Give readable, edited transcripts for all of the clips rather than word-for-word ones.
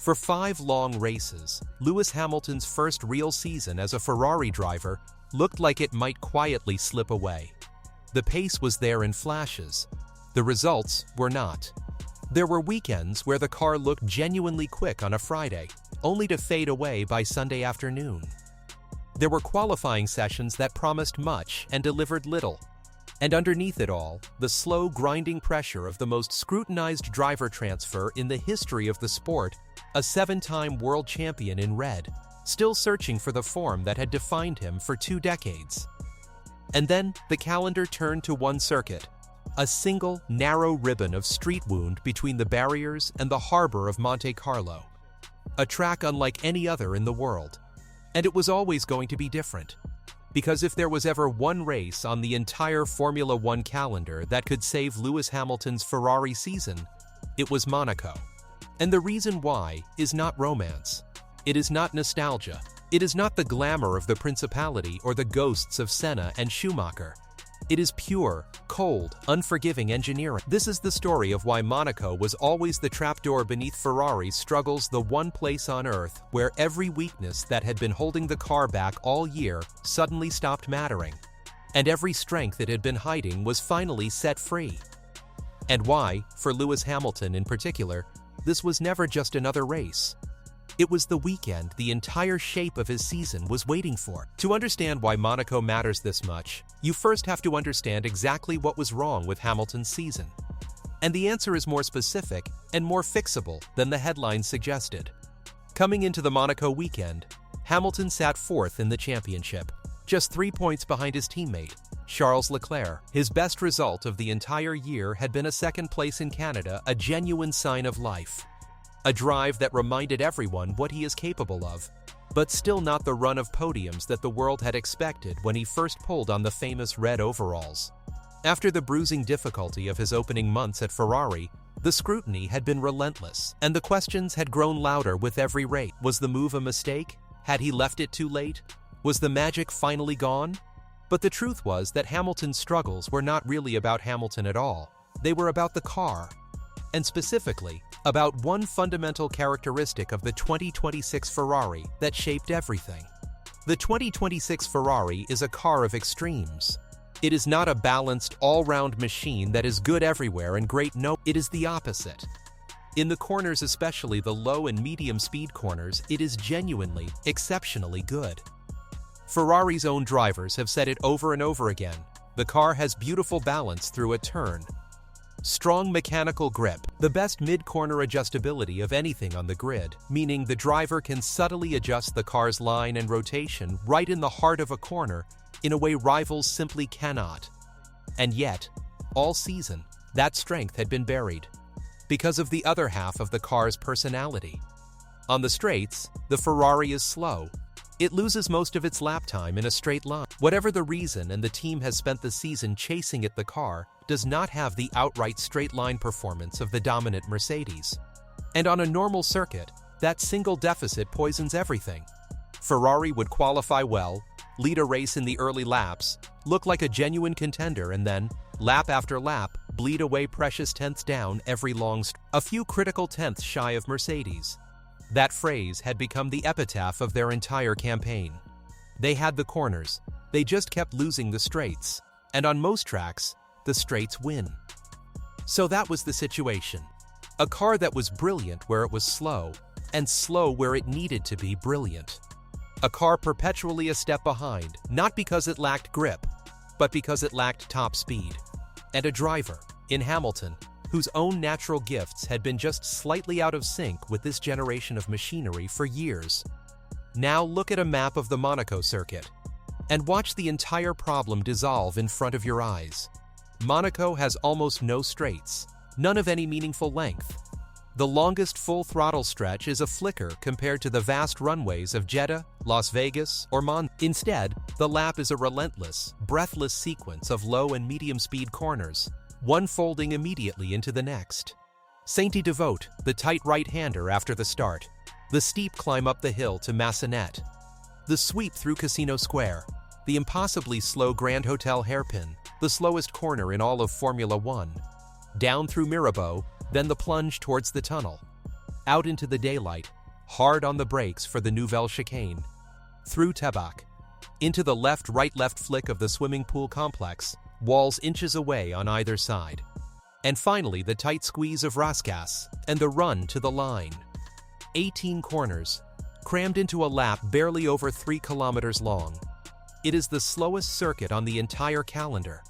For 5 long races, Lewis Hamilton's first real season as a Ferrari driver looked like it might quietly slip away. The pace was there in flashes. The results were not. There were weekends where the car looked genuinely quick on a Friday, only to fade away by Sunday afternoon. There were qualifying sessions that promised much and delivered little. And underneath it all, the slow, grinding pressure of the most scrutinized driver transfer in the history of the sport, a 7-time world champion in red, still searching for the form that had defined him for 2 decades. And then the calendar turned to one circuit, a single, narrow ribbon of street wound between the barriers and the harbor of Monte Carlo. A track unlike any other in the world. And it was always going to be different. Because if there was ever one race on the entire Formula One calendar that could save Lewis Hamilton's Ferrari season, it was Monaco. And the reason why is not romance. It is not nostalgia. It is not the glamour of the Principality or the ghosts of Senna and Schumacher. It is pure, cold, unforgiving engineering. This is the story of why Monaco was always the trapdoor beneath Ferrari's struggles, the one place on Earth where every weakness that had been holding the car back all year suddenly stopped mattering, and every strength it had been hiding was finally set free. And why, for Lewis Hamilton in particular, this was never just another race. It was the weekend the entire shape of his season was waiting for. To understand why Monaco matters this much, you first have to understand exactly what was wrong with Hamilton's season. And the answer is more specific and more fixable than the headlines suggested. Coming into the Monaco weekend, Hamilton sat 4th in the championship, just 3 points behind his teammate, Charles Leclerc. His best result of the entire year had been a 2nd place in Canada, a genuine sign of life. A drive that reminded everyone what he is capable of, but still not the run of podiums that the world had expected when he first pulled on the famous red overalls. After the bruising difficulty of his opening months at Ferrari, the scrutiny had been relentless, and the questions had grown louder with every race. Was the move a mistake? Had he left it too late? Was the magic finally gone? But the truth was that Hamilton's struggles were not really about Hamilton at all. They were about the car, and specifically, about one fundamental characteristic of the 2026 Ferrari that shaped everything. The 2026 Ferrari is a car of extremes. It is not a balanced, all-round machine that is good everywhere and great no. It is the opposite. In the corners, especially the low and medium speed corners, it is genuinely, exceptionally good. Ferrari's own drivers have said it over and over again. The car has beautiful balance through a turn. Strong mechanical grip, the best mid-corner adjustability of anything on the grid, meaning the driver can subtly adjust the car's line and rotation right in the heart of a corner in a way rivals simply cannot. And yet, all season, that strength had been buried because of the other half of the car's personality. On the straights, the Ferrari is slow. It loses most of its lap time in a straight line. Whatever the reason, and the team has spent the season chasing it, the car does not have the outright straight-line performance of the dominant Mercedes. And on a normal circuit, that single deficit poisons everything. Ferrari would qualify well, lead a race in the early laps, look like a genuine contender, and then, lap after lap, bleed away precious tenths down every long a few critical tenths shy of Mercedes. That phrase had become the epitaph of their entire campaign. They had the corners, they just kept losing the straights, and on most tracks, the straights win. So that was the situation. A car that was brilliant where it was slow, and slow where it needed to be brilliant. A car perpetually a step behind, not because it lacked grip, but because it lacked top speed. And a driver, in Hamilton, whose own natural gifts had been just slightly out of sync with this generation of machinery for years. Now look at a map of the Monaco circuit, and watch the entire problem dissolve in front of your eyes. Monaco has almost no straights, none of any meaningful length. The longest full-throttle stretch is a flicker compared to the vast runways of Jeddah, Las Vegas, or Monza. Instead, the lap is a relentless, breathless sequence of low and medium-speed corners, one folding immediately into the next. Saint-Devote, the tight right-hander after the start, the steep climb up the hill to Massenet, the sweep through Casino Square, the impossibly slow Grand Hotel hairpin, the slowest corner in all of Formula One, down through Mirabeau, then the plunge towards the tunnel. out into the daylight, hard on the brakes for the Nouvelle Chicane, through Tebac, into the left-right-left flick of the swimming pool complex, walls inches away on either side. And finally the tight squeeze of Rascasse and the run to the line. 18 corners, crammed into a lap barely over 3 kilometers long. It is the slowest circuit on the entire calendar,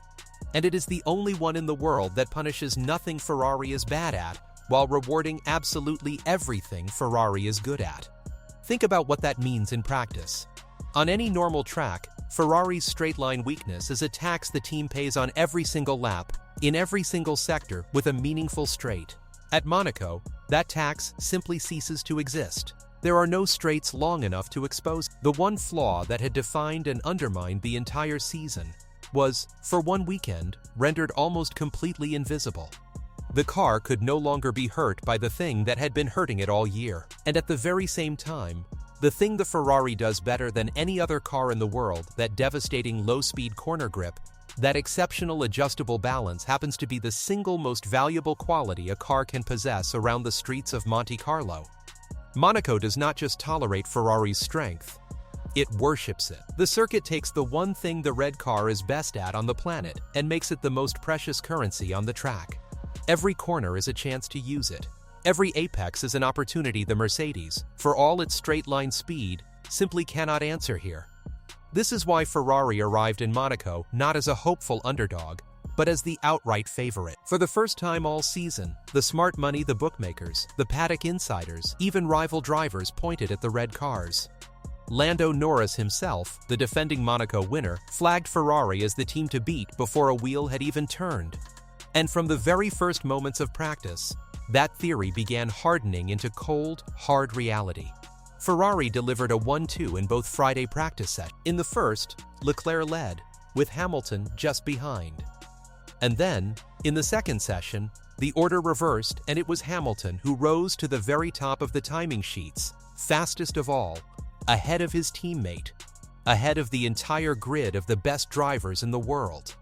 and it is the only one in the world that punishes nothing Ferrari is bad at while rewarding absolutely everything Ferrari is good at. Think about what that means in practice. On any normal track, Ferrari's straight-line weakness is a tax the team pays on every single lap, in every single sector with a meaningful straight. At Monaco, that tax simply ceases to exist. There are no straights long enough to expose. The one flaw that had defined and undermined the entire season was, for one weekend, rendered almost completely invisible. The car could no longer be hurt by the thing that had been hurting it all year. And at the very same time, the thing the Ferrari does better than any other car in the world, that devastating low-speed corner grip, that exceptional adjustable balance, happens to be the single most valuable quality a car can possess around the streets of Monte Carlo. Monaco does not just tolerate Ferrari's strength, it worships it. The circuit takes the one thing the red car is best at on the planet and makes it the most precious currency on the track. Every corner is a chance to use it. Every apex is an opportunity the Mercedes, for all its straight-line speed, simply cannot answer here. This is why Ferrari arrived in Monaco not as a hopeful underdog, but as the outright favorite. For the first time all season, the smart money, the bookmakers, the paddock insiders, even rival drivers pointed at the red cars. Lando Norris himself, the defending Monaco winner, flagged Ferrari as the team to beat before a wheel had even turned. And from the very first moments of practice, that theory began hardening into cold, hard reality. Ferrari delivered a 1-2 in both Friday practice sets. In the first, Leclerc led, with Hamilton just behind. And then, in the second session, the order reversed and it was Hamilton who rose to the very top of the timing sheets, fastest of all, ahead of his teammate, ahead of the entire grid of the best drivers in the world.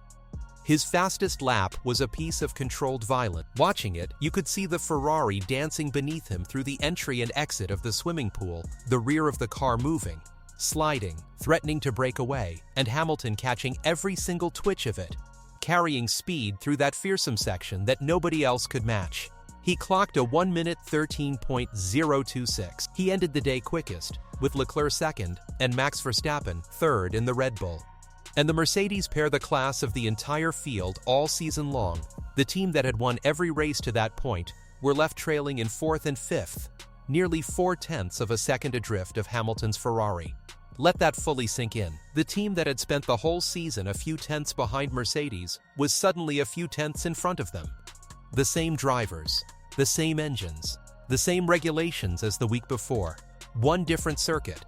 His fastest lap was a piece of controlled violence. Watching it, you could see the Ferrari dancing beneath him through the entry and exit of the swimming pool, the rear of the car moving, sliding, threatening to break away, and Hamilton catching every single twitch of it, carrying speed through that fearsome section that nobody else could match. He clocked a 1 minute 13.026. He ended the day quickest, with Leclerc second and Max Verstappen third in the Red Bull. And the Mercedes pair the class of the entire field all season long. The team that had won every race to that point were left trailing in fourth and fifth, nearly 0.4 of a second adrift of Hamilton's Ferrari. Let that fully sink in. The team that had spent the whole season a few tenths behind Mercedes was suddenly a few tenths in front of them. The same drivers, the same engines, the same regulations as the week before, one different circuit.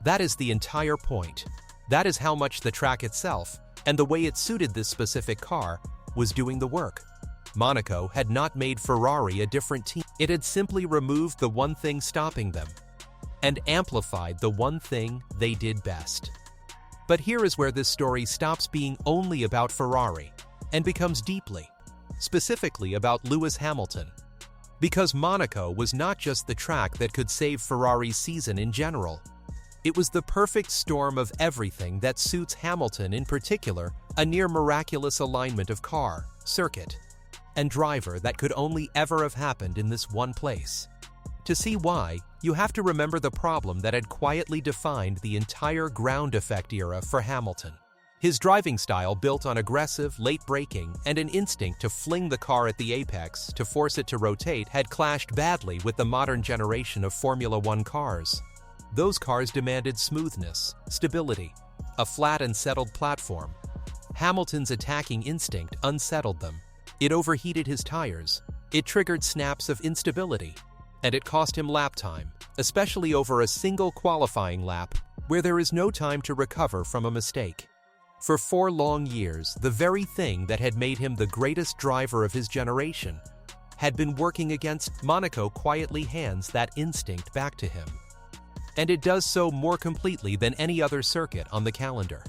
That is the entire point. That is how much the track itself, and the way it suited this specific car, was doing the work. Monaco had not made Ferrari a different team. It had simply removed the one thing stopping them, and amplified the one thing they did best. But here is where this story stops being only about Ferrari, and becomes deeply, specifically about Lewis Hamilton. Because Monaco was not just the track that could save Ferrari's season in general. It was the perfect storm of everything that suits Hamilton in particular, a near miraculous alignment of car, circuit, and driver that could only ever have happened in this one place. To see why, you have to remember the problem that had quietly defined the entire ground effect era for Hamilton. His driving style, built on aggressive, late braking and an instinct to fling the car at the apex to force it to rotate, had clashed badly with the modern generation of Formula One cars. Those cars demanded smoothness, stability, a flat and settled platform. Hamilton's attacking instinct unsettled them. It overheated his tires, it triggered snaps of instability, and it cost him lap time, especially over a single qualifying lap where there is no time to recover from a mistake. For 4 long years, the very thing that had made him the greatest driver of his generation had been working against. Monaco quietly hands that instinct back to him. And it does so more completely than any other circuit on the calendar.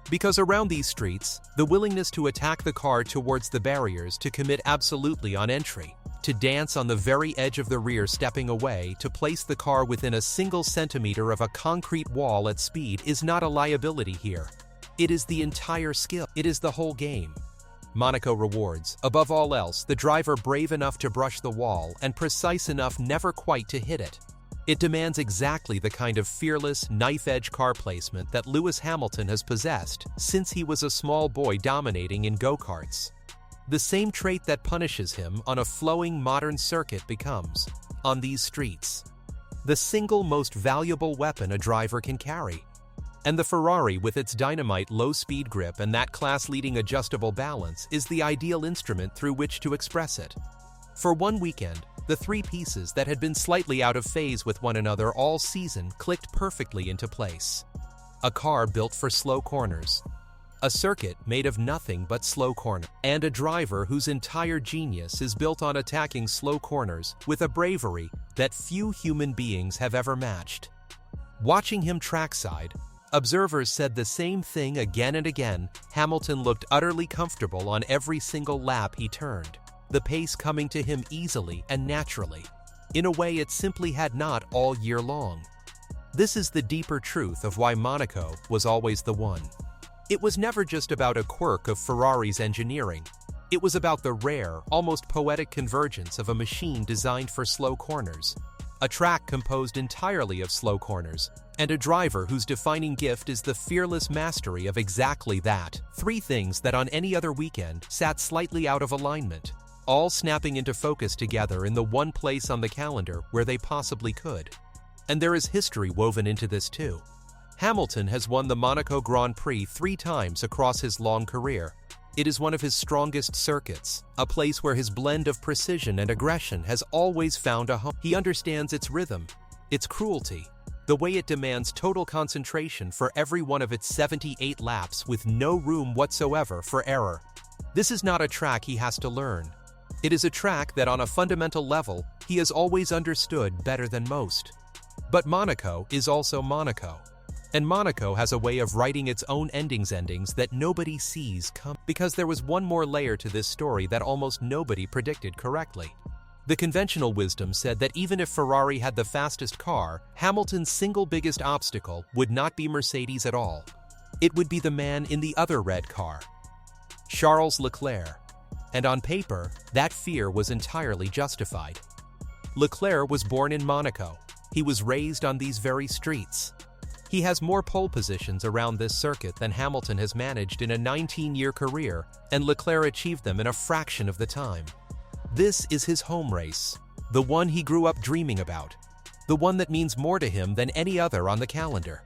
Because around these streets, the willingness to attack the car towards the barriers, to commit absolutely on entry, to dance on the very edge of the rear stepping away to place the car within a single centimeter of a concrete wall at speed is not a liability here. It is the entire skill. It is the whole game. Monaco rewards, above all else, the driver brave enough to brush the wall and precise enough never quite to hit it. It demands exactly the kind of fearless, knife-edge car placement that Lewis Hamilton has possessed since he was a small boy dominating in go-karts. The same trait that punishes him on a flowing modern circuit becomes, on these streets, the single most valuable weapon a driver can carry. And the Ferrari, with its dynamite low-speed grip and that class-leading adjustable balance, is the ideal instrument through which to express it. For one weekend, the three pieces that had been slightly out of phase with one another all season clicked perfectly into place. A car built for slow corners, a circuit made of nothing but slow corners, and a driver whose entire genius is built on attacking slow corners with a bravery that few human beings have ever matched. Watching him trackside, observers said the same thing again and again. Hamilton looked utterly comfortable on every single lap he turned, the pace coming to him easily and naturally, in a way it simply had not all year long. This is the deeper truth of why Monaco was always the one. It was never just about a quirk of Ferrari's engineering. It was about the rare, almost poetic convergence of a machine designed for slow corners, a track composed entirely of slow corners, and a driver whose defining gift is the fearless mastery of exactly that. Three things that on any other weekend sat slightly out of alignment, all snapping into focus together in the one place on the calendar where they possibly could. And there is history woven into this too. Hamilton has won the Monaco Grand Prix 3 times across his long career. It is one of his strongest circuits, a place where his blend of precision and aggression has always found a home. He understands its rhythm, its cruelty, the way it demands total concentration for every one of its 78 laps with no room whatsoever for error. This is not a track he has to learn. It is a track that on a fundamental level he has always understood better than most. But Monaco is also Monaco. And Monaco has a way of writing its own endings that nobody sees come. Because there was one more layer to this story that almost nobody predicted correctly. The conventional wisdom said that even if Ferrari had the fastest car, Hamilton's single biggest obstacle would not be Mercedes at all. It would be the man in the other red car, Charles Leclerc. And on paper, that fear was entirely justified. Leclerc was born in Monaco. He was raised on these very streets. He has more pole positions around this circuit than Hamilton has managed in a 19-year career, and Leclerc achieved them in a fraction of the time. This is his home race, the one he grew up dreaming about, the one that means more to him than any other on the calendar.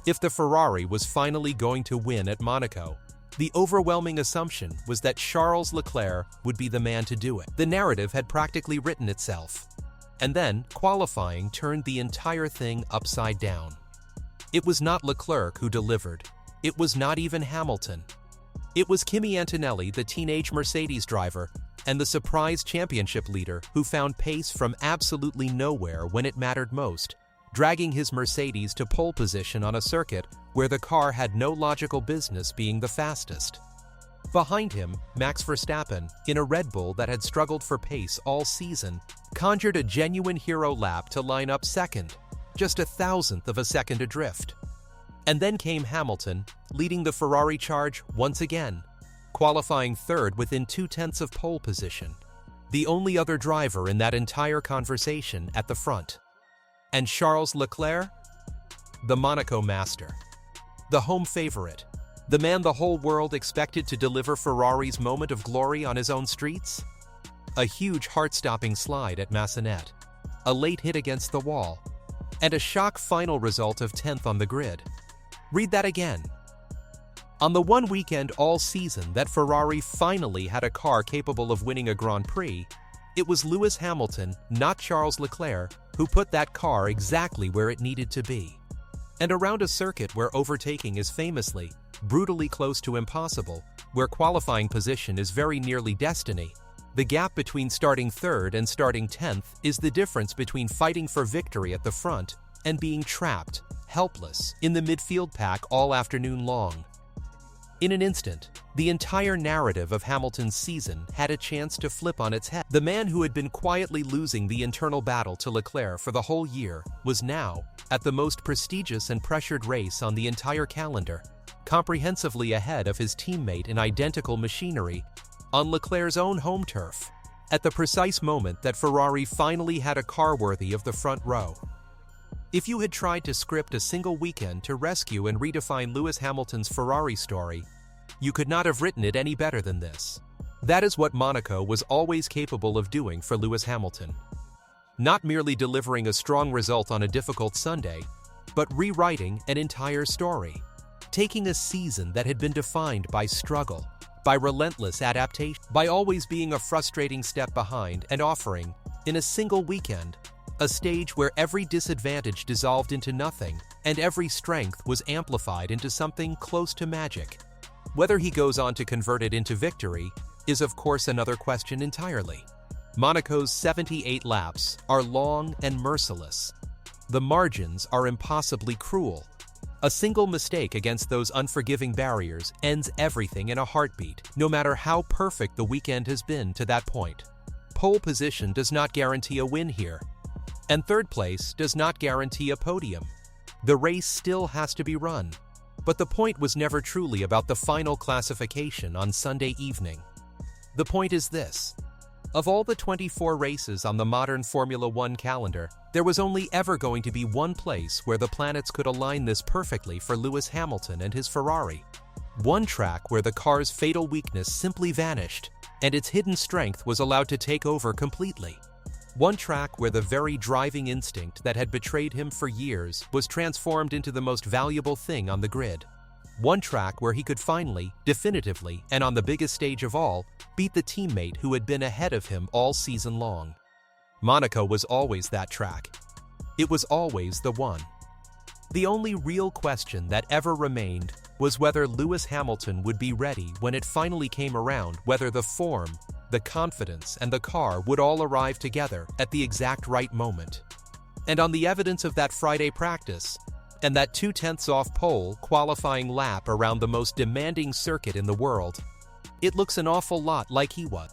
If the Ferrari was finally going to win at Monaco, the overwhelming assumption was that Charles Leclerc would be the man to do it. The narrative had practically written itself. And then, qualifying turned the entire thing upside down. It was not Leclerc who delivered. It was not even Hamilton. It was Kimi Antonelli, the teenage Mercedes driver, and the surprise championship leader who found pace from absolutely nowhere when it mattered most, dragging his Mercedes to pole position on a circuit where the car had no logical business being the fastest. Behind him, Max Verstappen, in a Red Bull that had struggled for pace all season, conjured a genuine hero lap to line up second, just 1,000th of a second adrift. And then came Hamilton, leading the Ferrari charge once again, qualifying third within 2/10 of pole position, the only other driver in that entire conversation at the front. And Charles Leclerc? The Monaco master. The home favorite. The man the whole world expected to deliver Ferrari's moment of glory on his own streets? A huge heart-stopping slide at Massenet, a late hit against the wall, and a shock final result of 10th on the grid. Read that again. On the one weekend all season that Ferrari finally had a car capable of winning a Grand Prix, it was Lewis Hamilton, not Charles Leclerc, who put that car exactly where it needed to be. And around a circuit where overtaking is famously, brutally close to impossible, where qualifying position is very nearly destiny, the gap between starting third and starting 10th is the difference between fighting for victory at the front and being trapped, helpless, in the midfield pack all afternoon long. In an instant, the entire narrative of Hamilton's season had a chance to flip on its head. The man who had been quietly losing the internal battle to Leclerc for the whole year was now at the most prestigious and pressured race on the entire calendar, comprehensively ahead of his teammate in identical machinery on Leclerc's own home turf, at the precise moment that Ferrari finally had a car worthy of the front row. If you had tried to script a single weekend to rescue and redefine Lewis Hamilton's Ferrari story, you could not have written it any better than this. That is what Monaco was always capable of doing for Lewis Hamilton. Not merely delivering a strong result on a difficult Sunday, but rewriting an entire story. Taking a season that had been defined by struggle, by relentless adaptation, by always being a frustrating step behind, and offering, in a single weekend, a stage where every disadvantage dissolved into nothing and every strength was amplified into something close to magic. Whether he goes on to convert it into victory is of course another question entirely. Monaco's 78 laps are long and merciless. The margins are impossibly cruel. A single mistake against those unforgiving barriers ends everything in a heartbeat, no matter how perfect the weekend has been to that point. Pole position does not guarantee a win here, and third place does not guarantee a podium. The race still has to be run, but the point was never truly about the final classification on Sunday evening. The point is this: of all the 24 races on the modern Formula One calendar, there was only ever going to be one place where the planets could align this perfectly for Lewis Hamilton and his Ferrari. One track where the car's fatal weakness simply vanished, and its hidden strength was allowed to take over completely. One track where the very driving instinct that had betrayed him for years was transformed into the most valuable thing on the grid. One track where he could finally, definitively, and on the biggest stage of all, beat the teammate who had been ahead of him all season long. Monaco was always that track. It was always the one. The only real question that ever remained was whether Lewis Hamilton would be ready when it finally came around, whether the form, the confidence, and the car would all arrive together at the exact right moment. And on the evidence of that Friday practice, and that 0.2 off pole qualifying lap around the most demanding circuit in the world, it looks an awful lot like he was.